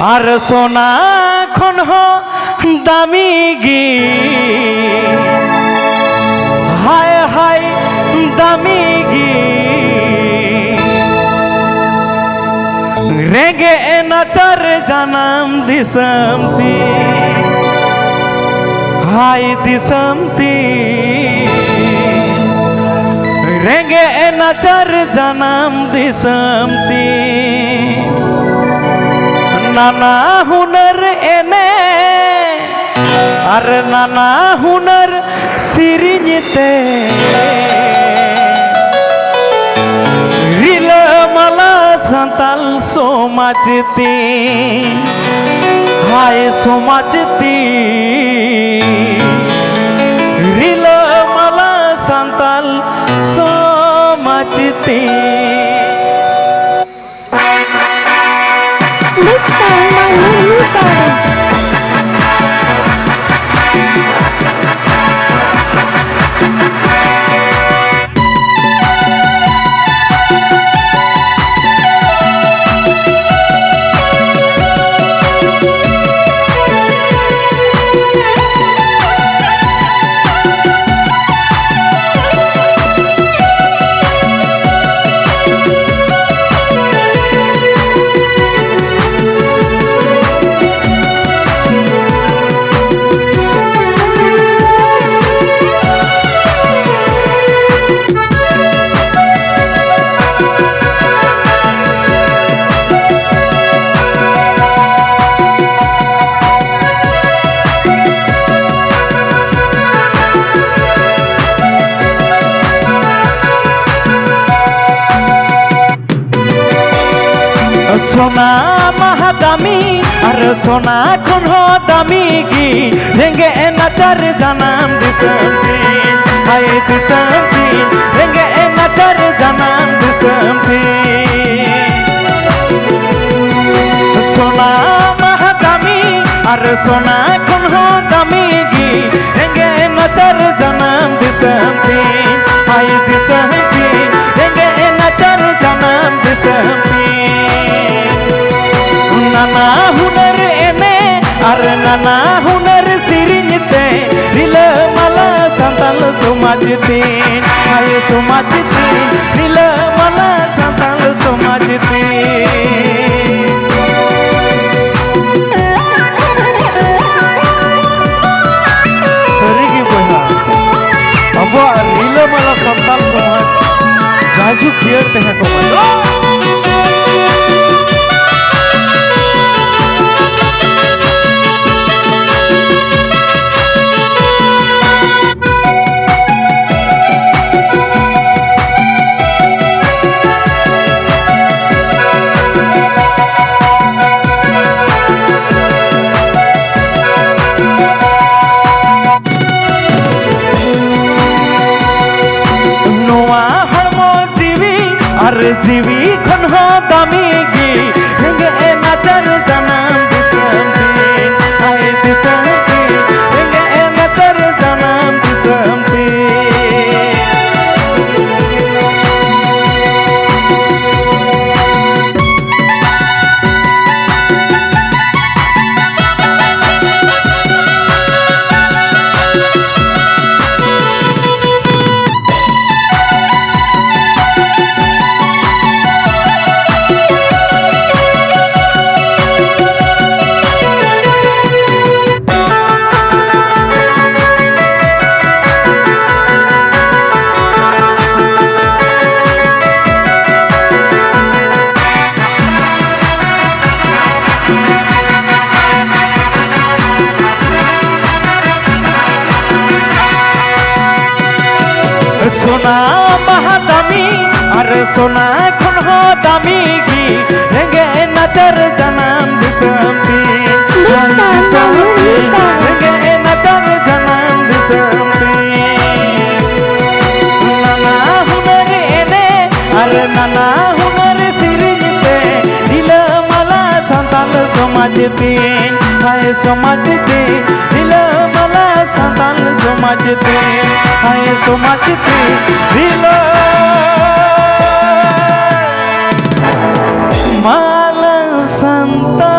আর সোনা খন দামি গি হায় হায় দামি গি रेगे नचर जन्म दिसमती हाय दिसमती रेगे नचर जन्म दिसमती नाना हुनर एने और नाना हुनर सिरिंते संताल सोमाचती हाय सोमाचती रिल मला संताल सोमाचती सोना महादामी और सोना खुन हो दामी गी रेंगे नचर जन्म दिसमती हाय दिसमती रेंगे नचर जन्म दिसमती सोना महादामी और सोना खुन हो दामी गी रेंगे नचर जन्म दिसमती हाय दिसमती रेंगे नचर जन्म दिसमती नाना हुनर एने और नाना हुनर सिरिंते दिल मला संताल सोमाचती हाय सोमाचती दिल मला संताल सोमाचती सरिगी बहा अब दिल मला संताल सोमाच जाजू क्लियर तेहा को जीवी खन हो दामी गी रेंगे नचर जन्म दिसमती हाय दिसमती रेंगे नचर जन्म दिसमती सोना महादामी और सोना खुन हो दामी गी रेंगे नचर जन्म दिसमती रेंगे नचर जन्म दिसमती नाना हुनर एने और नाना हुनर सिरिंते दिल मला संताल सोमाचती हाय सोमाचती दिल मला संताल सोमाचती हाय सोमाचती दिल माला संताल